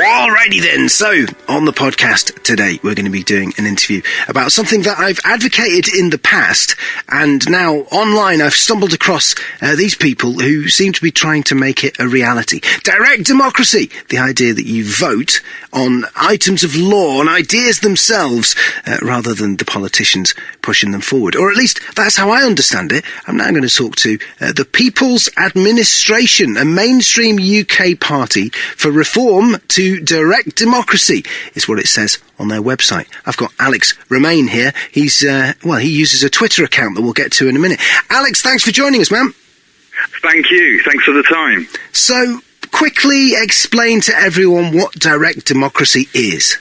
Alrighty then, so on the podcast today we're going to be doing an interview about something that I've advocated in the past, and now online I've stumbled across these people who seem to be trying to make it a reality. Direct democracy, the idea that you vote on items of law, on ideas themselves, rather than the politicians pushing them forward. Or at least that's how I understand it. I'm now going to talk to the People's Administration, a mainstream UK party for reform to direct democracy, is what it says on their website. I've got Alex Romane here. He's, he uses a Twitter account that we'll get to in a minute. Alex, thanks for joining us, man. Thank you. Thanks for the time. So, quickly explain to everyone what direct democracy is.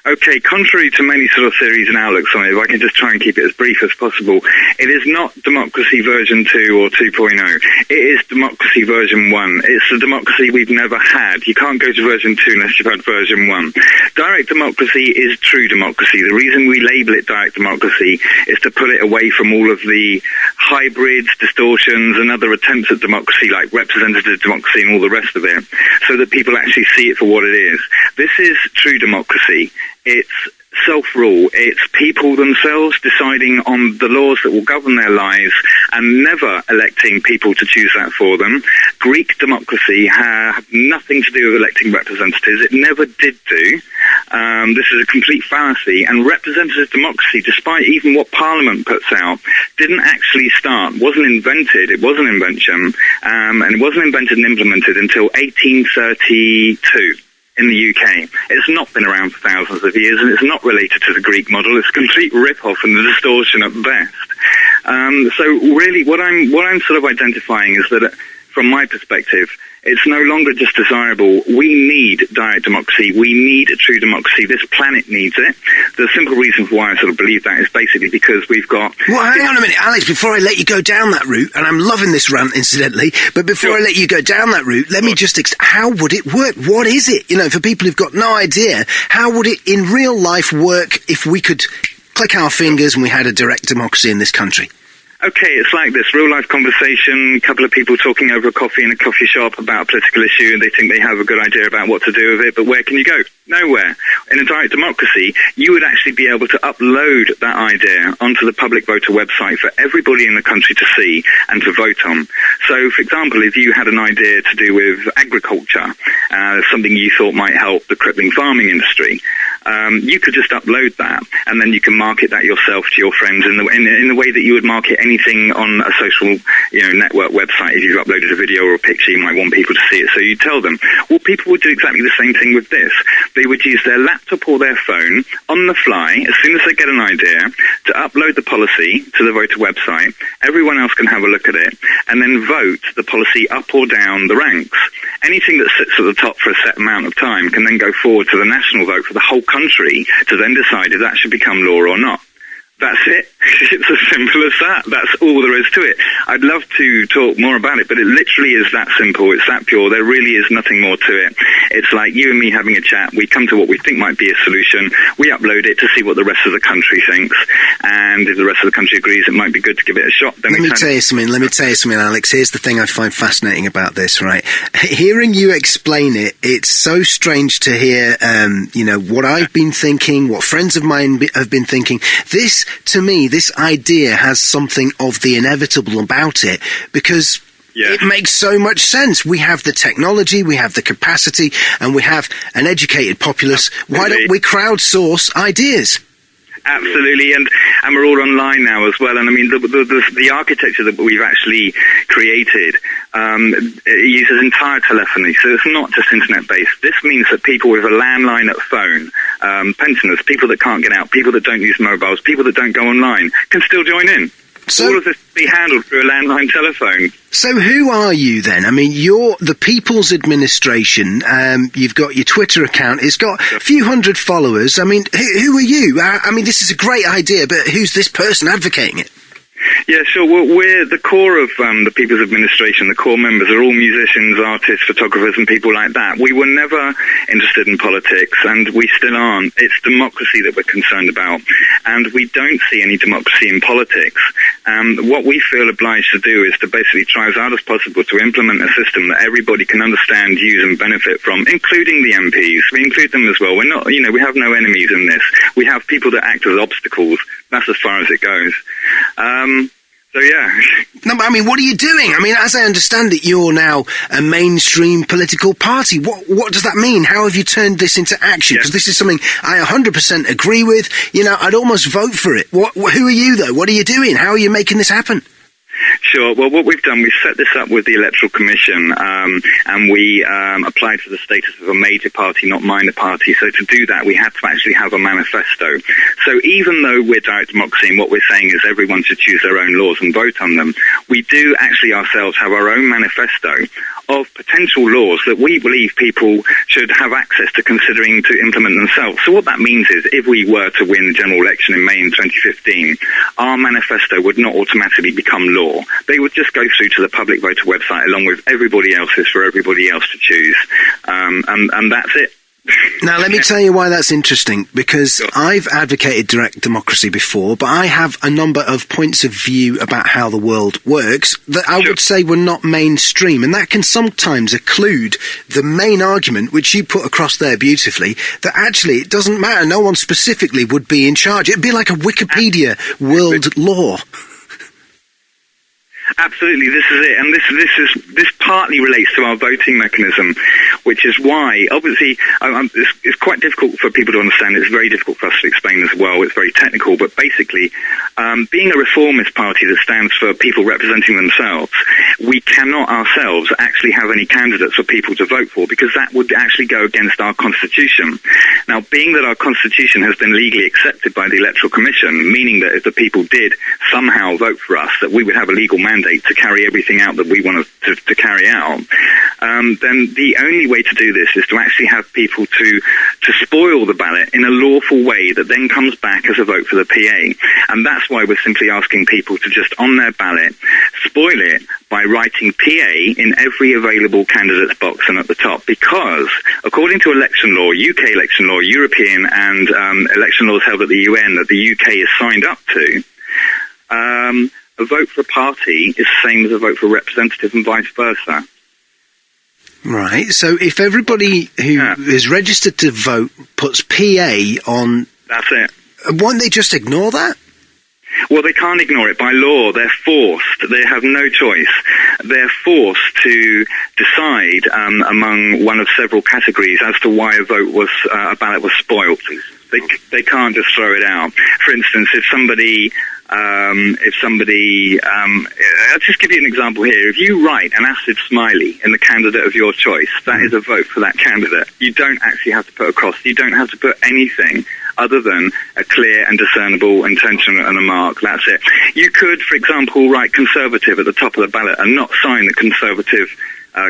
Okay, contrary to many sort of theories and outlooks on it, if I can just try and keep it as brief as possible, it is not democracy version 2 or 2.0. It is democracy version 1. It's the democracy we've never had. You can't go to version 2 unless you've had version 1. Direct democracy is true democracy. The reason we label it direct democracy is to pull it away from all of the hybrids, distortions, and other attempts at democracy like representative democracy and all the rest of it, so that people actually see it for what it is. This is true democracy. It's self-rule. It's people themselves deciding on the laws that will govern their lives and never electing people to choose that for them. Greek democracy had nothing to do with electing representatives. It never did do. This is a complete fallacy. And representative democracy, despite even what Parliament puts out, didn't actually start, wasn't invented. It was an invention, and it wasn't invented and implemented until 1832. In the UK. It's not been around for thousands of years, and it's not related to the Greek model. It's a complete rip-off and a distortion at best. So really what I'm sort of identifying is that from my perspective, it's no longer just desirable. We need direct democracy. We need a true democracy. This planet needs it. The simple reason for why I sort of believe that is basically because we've got... Well, hang on a minute, Alex, before I let you go down that route, and I'm loving this rant, incidentally, but before I let you go down that route, let me just... how would it work? What is it? You know, for people who've got no idea, how would it in real life work if we could click our fingers and we had a direct democracy in this country? Okay, it's like this real-life conversation, a couple of people talking over a coffee in a coffee shop about a political issue, and they think they have a good idea about what to do with it, but where can you go? Nowhere. In a direct democracy, you would actually be able to upload that idea onto the public voter website for everybody in the country to see and to vote on. So, for example, if you had an idea to do with agriculture, something you thought might help the crippling farming industry, you could just upload that, and then you can market that yourself to your friends in the way that you would market anything on a social, network website. If you've uploaded a video or a picture, you might want people to see it. So you tell them. Well, people would do exactly the same thing with this. They would use their laptop or their phone on the fly, as soon as they get an idea, to upload the policy to the voter website. Everyone else can have a look at it, and then vote the policy up or down the ranks. Anything that sits at the top for a set amount of time can then go forward to the national vote for the whole country to then decide if that should become law or not. That's it. It's as simple as that. That's all there is to it. I'd love to talk more about it, but it literally is that simple. It's that pure. There really is nothing more to it. It's like you and me having a chat. We come to what we think might be a solution. We upload it to see what the rest of the country thinks. And if the rest of the country agrees it might be good to give it a shot, then Let me tell you something, Alex. Here's the thing I find fascinating about this, right? Hearing you explain it, it's so strange to hear, what I've been thinking, what friends of mine have been thinking. To me, this idea has something of the inevitable about it, because it makes so much sense. We have the technology, we have the capacity, and we have an educated populace. Why don't we crowdsource ideas? Absolutely, and we're all online now as well. And I mean, the architecture that we've actually created it uses entire telephony, so it's not just internet-based. This means that people with a landline at phone, pensioners, people that can't get out, people that don't use mobiles, people that don't go online, can still join in. So, all of this can be handled through a landline telephone. So who are you then? I mean, you're the People's Administration. You've got your Twitter account. It's got a few hundred followers. I mean, who are you? I mean, this is a great idea, but who's this person advocating it? Yeah, sure. Well, we're the core of the People's Administration. The core members are all musicians, artists, photographers, and people like that. We were never interested in politics, and we still aren't. It's democracy that we're concerned about, and we don't see any democracy in politics. What we feel obliged to do is to basically try as hard as possible to implement a system that everybody can understand, use, and benefit from, including the MPs. We include them as well. We're not, we have no enemies in this. We have people that act as obstacles. That's as far as it goes. So, yeah. No, but I mean, what are you doing? I mean, as I understand it, you're now a mainstream political party. What does that mean? How have you turned this into action? Because this is something I 100% agree with. I'd almost vote for it. Who are you, though? What are you doing? How are you making this happen? Sure. Well, what we've done, we've set this up with the Electoral Commission, and we applied for the status of a major party, not minor party. So to do that, we had to actually have a manifesto. So even though we're direct democracy, and what we're saying is everyone should choose their own laws and vote on them, we do actually ourselves have our own manifesto of potential laws that we believe people should have access to considering to implement themselves. So what that means is if we were to win the general election in May in 2015, our manifesto would not automatically become law. They would just go through to the public voter website along with everybody else's for everybody else to choose. And that's it. Now, let me tell you why that's interesting, because I've advocated direct democracy before, but I have a number of points of view about how the world works that I would say were not mainstream, and that can sometimes occlude the main argument, which you put across there beautifully, that actually it doesn't matter, no one specifically would be in charge. It'd be like a Wikipedia world law. Absolutely, this is it, and this partly relates to our voting mechanism, which is why, obviously, it's quite difficult for people to understand. It's very difficult for us to explain as well. It's very technical, but basically, being a reformist party that stands for people representing themselves, we cannot ourselves actually have any candidates for people to vote for, because that would actually go against our constitution. Now, being that our constitution has been legally accepted by the Electoral Commission, meaning that if the people did somehow vote for us, that we would have a legal mandate to carry everything out that we want to carry out, then the only way to do this is to actually have people to spoil the ballot in a lawful way that then comes back as a vote for the PA. And that's why we're simply asking people to just, on their ballot, spoil it by writing PA in every available candidate's box and at the top, because according to election law, UK election law, European and election laws held at the UN that the UK is signed up to, a vote for a party is the same as a vote for a representative and vice versa. Right, so if everybody who is registered to vote puts PA on... That's it. Won't they just ignore that? Well, they can't ignore it. By law, they're forced. They have no choice. They're forced to decide among one of several categories as to why a ballot was spoilt. They can't just throw it out. For instance, if somebody, I'll just give you an example here. If you write an acid smiley in the candidate of your choice, that is a vote for that candidate. You don't actually have to put a cross. You don't have to put anything other than a clear and discernible intention and a mark. That's it. You could, for example, write Conservative at the top of the ballot and not sign the Conservative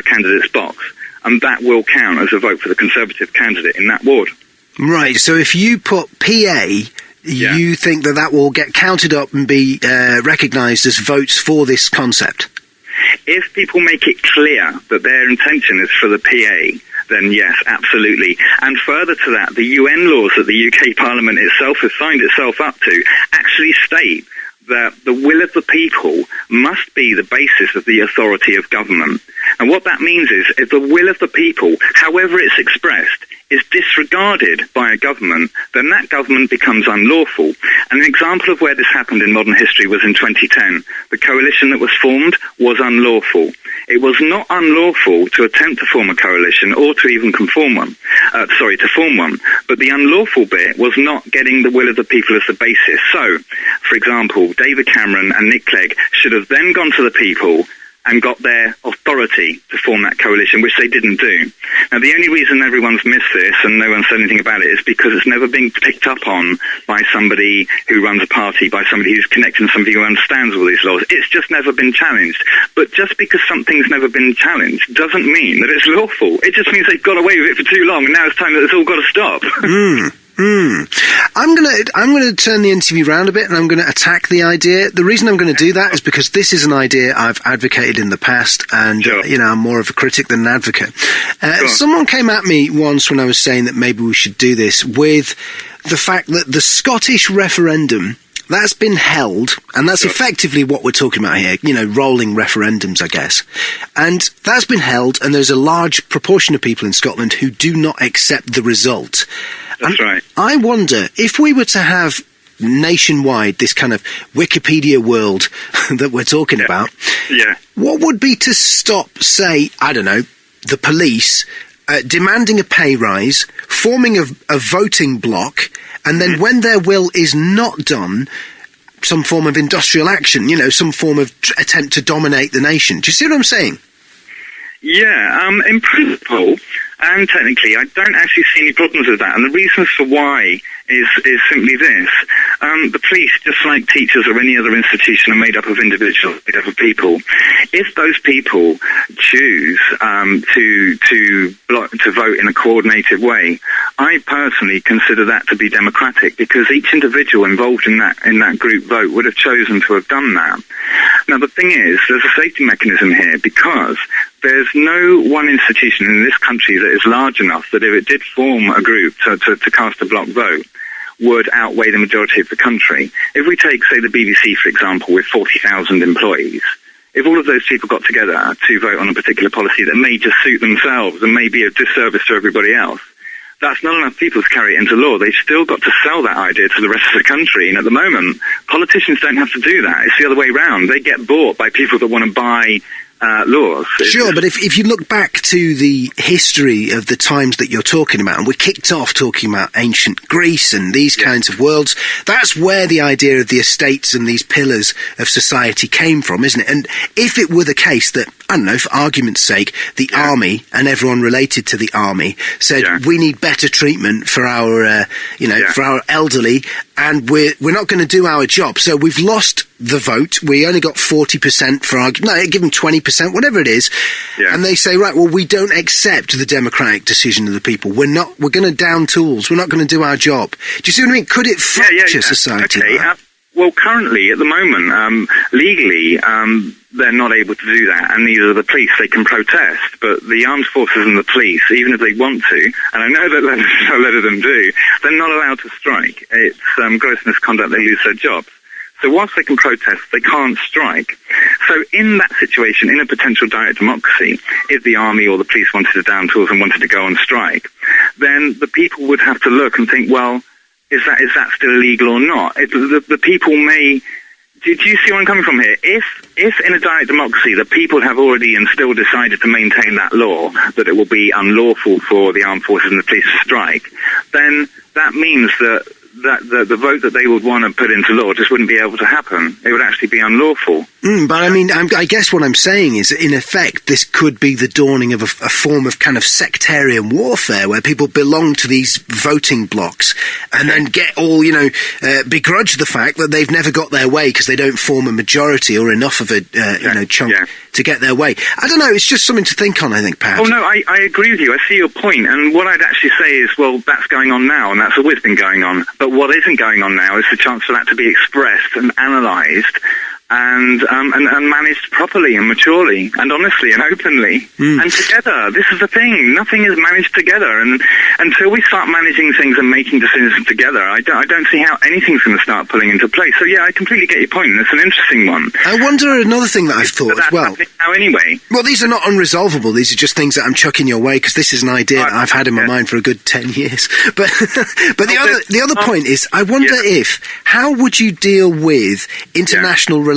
candidate's box, and that will count as a vote for the Conservative candidate in that ward. Right, so if you put PA, you think that will get counted up and be recognised as votes for this concept? If people make it clear that their intention is for the PA, then yes, absolutely. And further to that, the UN laws that the UK Parliament itself has signed itself up to actually state that the will of the people must be the basis of the authority of government. And what that means is, if the will of the people, however it's expressed, is disregarded by a government, then that government becomes unlawful. And an example of where this happened in modern history was in 2010. The coalition that was formed was unlawful. It was not unlawful to attempt to form a coalition or to even to form one. But the unlawful bit was not getting the will of the people as the basis. So, for example, David Cameron and Nick Clegg should have then gone to the people and got their authority to form that coalition, which they didn't do. Now, the only reason everyone's missed this and no one's said anything about it is because it's never been picked up on by somebody who runs a party, by somebody who's connected to somebody who understands all these laws. It's just never been challenged. But just because something's never been challenged doesn't mean that it's lawful. It just means they've got away with it for too long, and now it's time that it's all got to stop. I'm gonna turn the interview round a bit, and I'm gonna attack the idea. The reason I'm gonna do that is because this is an idea I've advocated in the past, and I'm more of a critic than an advocate. Someone came at me once when I was saying that maybe we should do this with the fact that the Scottish referendum, that's been held, and that's effectively what we're talking about here, rolling referendums, I guess. And that's been held, and there's a large proportion of people in Scotland who do not accept the result. That's right. I wonder, if we were to have nationwide this kind of Wikipedia world that we're talking about, what would be to stop, say, I don't know, the police demanding a pay rise, forming a voting bloc, and then when their will is not done, some form of industrial action, some form of attempt to dominate the nation. Do you see what I'm saying? Yeah, in principle and technically, I don't actually see any problems with that. And the reasons for why is simply this. The police, just like teachers or any other institution, are made up of individuals, made up of people. If those people choose to vote in a coordinated way, I personally consider that to be democratic, because each individual involved in that group vote would have chosen to have done that. Now, the thing is, there's a safety mechanism here, because there's no one institution in this country that is large enough that if it did form a group to cast a block vote, would outweigh the majority of the country. If we take, say, the BBC, for example, with 40,000 employees, if all of those people got together to vote on a particular policy that may just suit themselves and may be a disservice to everybody else, that's not enough people to carry it into law. They've still got to sell that idea to the rest of the country. And at the moment, politicians don't have to do that. It's the other way around. They get bought by people that want to buy laws. Sure, but if you look back to the history of the times that you're talking about, and we kicked off talking about ancient Greece and these kinds of worlds, that's where the idea of the estates and these pillars of society came from, isn't it? And if it were the case that, I don't know, for argument's sake, the army and everyone related to the army said, we need better treatment for our, for our elderly, and we're not going to do our job. So we've lost the vote. We only got 40% for our, give them 20%, whatever it is. And they say, right, well, we don't accept the democratic decision of the people. We're going to down tools. We're not going to do our job. Do you see what I mean? Could it fracture society? Okay. Well, currently, at the moment, legally, they're not able to do that, and neither are the police. They can protest, but the armed forces and the police, even if they want to, and I know that a lot of them do, they're not allowed to strike. It's gross misconduct. They lose their jobs. So whilst they can protest, they can't strike. So in that situation, in a potential direct democracy, if the army or the police wanted to down tools and wanted to go on strike, then the people would have to look and think, well, is that still illegal or not? The people may... Do you see where I'm coming from here? If in a direct democracy the people have already and still decided to maintain that law, that it will be unlawful for the armed forces and the police to strike, then that means that the vote that they would want to put into law just wouldn't be able to happen. It would actually be unlawful. But I mean, I guess what I'm saying is, in effect, this could be the dawning of a form of kind of sectarian warfare, where people belong to these voting blocks and then get all, begrudge the fact that they've never got their way because they don't form a majority or enough of a, chunk to get their way. I don't know, it's just something to think on, I think, perhaps. Oh, no, I agree with you. I see your point. And what I'd actually say is, well, that's going on now, and that's always been going on. But what isn't going on now is the chance for that to be expressed and analysed and managed properly and maturely and honestly and openly and together. This is the thing. Nothing is managed together, and until we start managing things and making decisions together, I don't see how anything's going to start pulling into place. So yeah, I completely get your point, and it's an interesting one. I wonder another thing that I've thought as well. Now anyway. Well, these are not unresolvable. These are just things that I'm chucking your way, because this is an idea that I've had in my mind for a good 10 years. But the other point is, I wonder how would you deal with international relations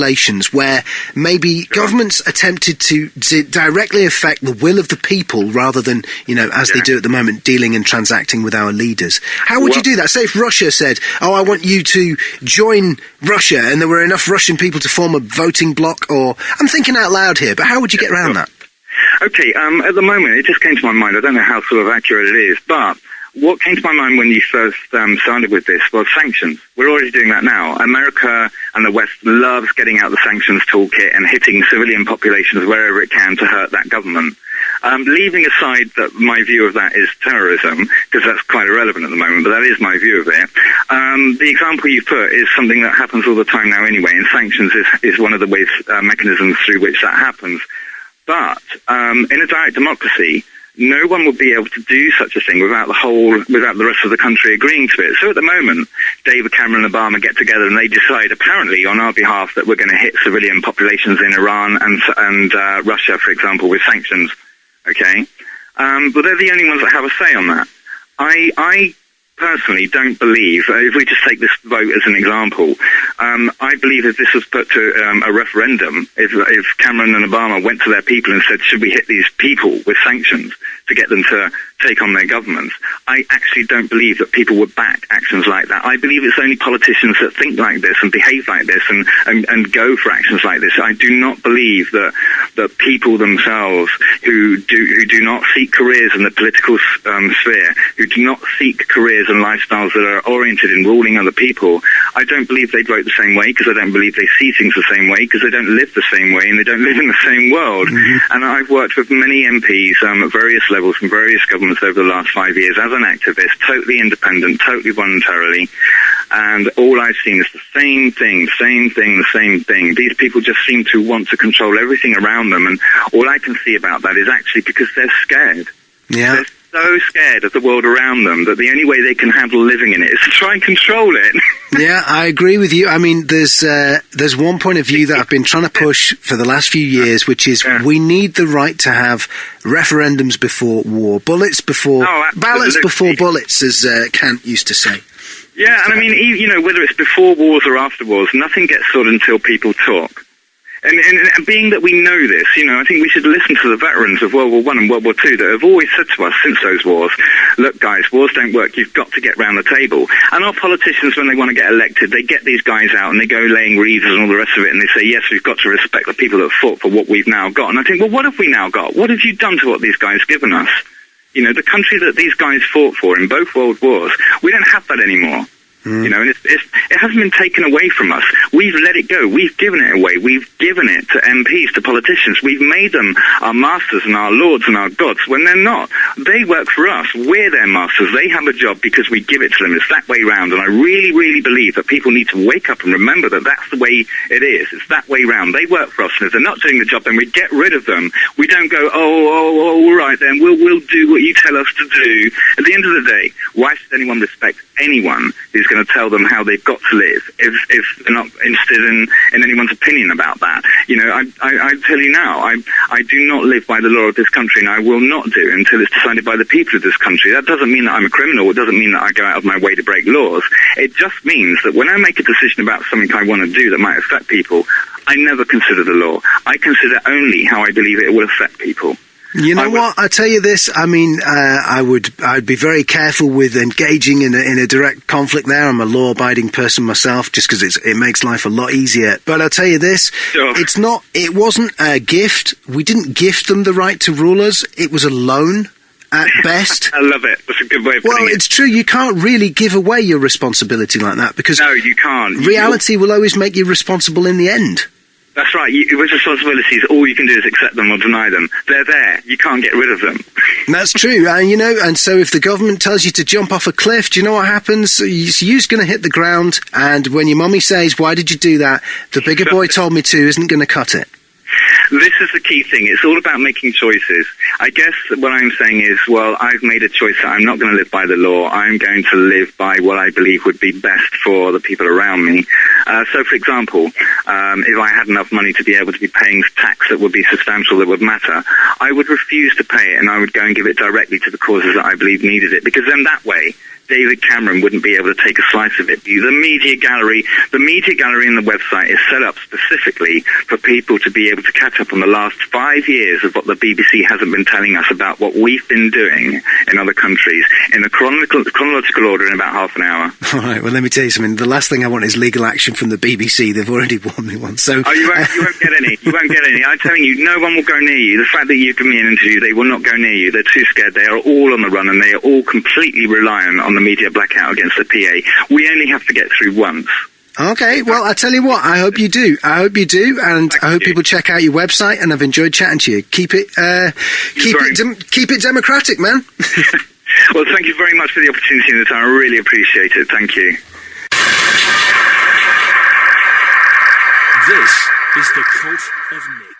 where maybe governments attempted to directly affect the will of the people rather than, as they do at the moment, dealing and transacting with our leaders? How would you do that? Say if Russia said, I want you to join Russia, and there were enough Russian people to form a voting bloc, or... I'm thinking out loud here, but how would you get around that? Okay, at the moment, it just came to my mind. I don't know how sort of accurate it is, but what came to my mind when you first started with this was sanctions. We're already doing that now. America and the West loves getting out the sanctions toolkit and hitting civilian populations wherever it can to hurt that government. Leaving aside that my view of that is terrorism, because that's quite irrelevant at the moment, but that is my view of it. The example you put is something that happens all the time now anyway, and sanctions is one of the ways, mechanisms through which that happens. But in a direct democracy, no one would be able to do such a thing without the rest of the country agreeing to it. So at the moment, David Cameron and Obama get together and they decide, apparently, on our behalf, that we're going to hit civilian populations in Iran and Russia, for example, with sanctions. Okay? But they're the only ones that have a say on that. I personally don't believe, if we just take this vote as an example, I believe if this was put to a referendum, if Cameron and Obama went to their people and said, should we hit these people with sanctions to get them to take on their governments, I actually don't believe that people would back actions like that. I believe it's only politicians that think like this and behave like this and go for actions like this. I do not believe that people themselves who do not seek careers in the political sphere, who do not seek careers and lifestyles that are oriented in ruling other people, I don't believe they'd vote the same way, because I don't believe they see things the same way, because they don't live the same way and they don't live in the same world. Mm-hmm. And I've worked with many MPs at various levels from various governments over the last 5 years as an activist, totally independent, totally voluntarily, and all I've seen is the same thing. These people just seem to want to control everything around them, and all I can see about that is actually because they're scared. Yeah. They're so scared of the world around them that the only way they can handle living in it is to try and control it. Yeah, I agree with you. I mean, there's one point of view that I've been trying to push for the last few years, which is we need the right to have referendums before war, ballots before bullets, as Kant used to say. Yeah, and I mean, whether it's before wars or after wars, nothing gets sorted until people talk. And being that we know this, I think we should listen to the veterans of World War I and World War II that have always said to us since those wars, look, guys, wars don't work, you've got to get round the table. And our politicians, when they want to get elected, they get these guys out and they go laying wreaths and all the rest of it, and they say, yes, we've got to respect the people that fought for what we've now got. And I think, well, what have we now got? What have you done to what these guys given us? The country that these guys fought for in both world wars, we don't have that anymore. And it hasn't been taken away from us. We've let it go. We've given it away. We've given it to MPs, to politicians. We've made them our masters and our lords and our gods when they're not. They work for us. We're their masters. They have a job because we give it to them. It's that way round. And I really, really believe that people need to wake up and remember that that's the way it is. It's that way round. They work for us. And if they're not doing the job, then we get rid of them. We don't go, all right then, we'll do what you tell us to do. At the end of the day, why should anyone respect anyone who's going to tell them how they've got to live if they're not interested in anyone's opinion about that? I tell you now, I do not live by the law of this country, and I will not do until it's decided by the people of this country. That doesn't mean that I'm a criminal. It doesn't mean that I go out of my way to break laws. It just means that when I make a decision about something I want to do that might affect people, I never consider the law. I consider only how I believe it will affect people. You know what? I tell you this. I mean, I'd be very careful with engaging in a direct conflict there. I'm a law-abiding person myself, just because it makes life a lot easier. But I'll tell you this: Sure. It wasn't a gift. We didn't gift them the right to rule us. It was a loan. At best. I love it. That's a good way of putting it. Well, it's true. You can't really give away your responsibility like that, because no, you can't. Reality will always make you responsible in the end. That's right. With responsibilities, all you can do is accept them or deny them. They're there. You can't get rid of them. That's true. And so if the government tells you to jump off a cliff, do you know what happens? You're going to hit the ground, and when your mummy says, why did you do that? The bigger boy told me to isn't going to cut it. This is the key thing. It's all about making choices. I guess what I'm saying is, well, I've made a choice that I'm not going to live by the law. I'm going to live by what I believe would be best for the people around me. So, for example, if I had enough money to be able to be paying tax that would be substantial, that would matter, I would refuse to pay it, and I would go and give it directly to the causes that I believe needed it, because then that way David Cameron wouldn't be able to take a slice of it. The media gallery in the website is set up specifically for people to be able to catch up on the last 5 years of what the BBC hasn't been telling us about what we've been doing in other countries in a chronological order in about half an hour. All right, well, let me tell you something. The last thing I want is legal action from the BBC. They've already won me one. So, you won't get any. You won't get any. I'm telling you, no one will go near you. The fact that you've given me an interview, they will not go near you. They're too scared. They are all on the run, and they are all completely reliant on the media blackout against the PA. We only have to get through once. Okay, well, I tell you what, I hope you do. And I hope people check out your website, and I've enjoyed chatting to you. Keep it democratic, man. Well, thank you very much for the opportunity and the time. I really appreciate it. Thank you. This is the Cult of Nick.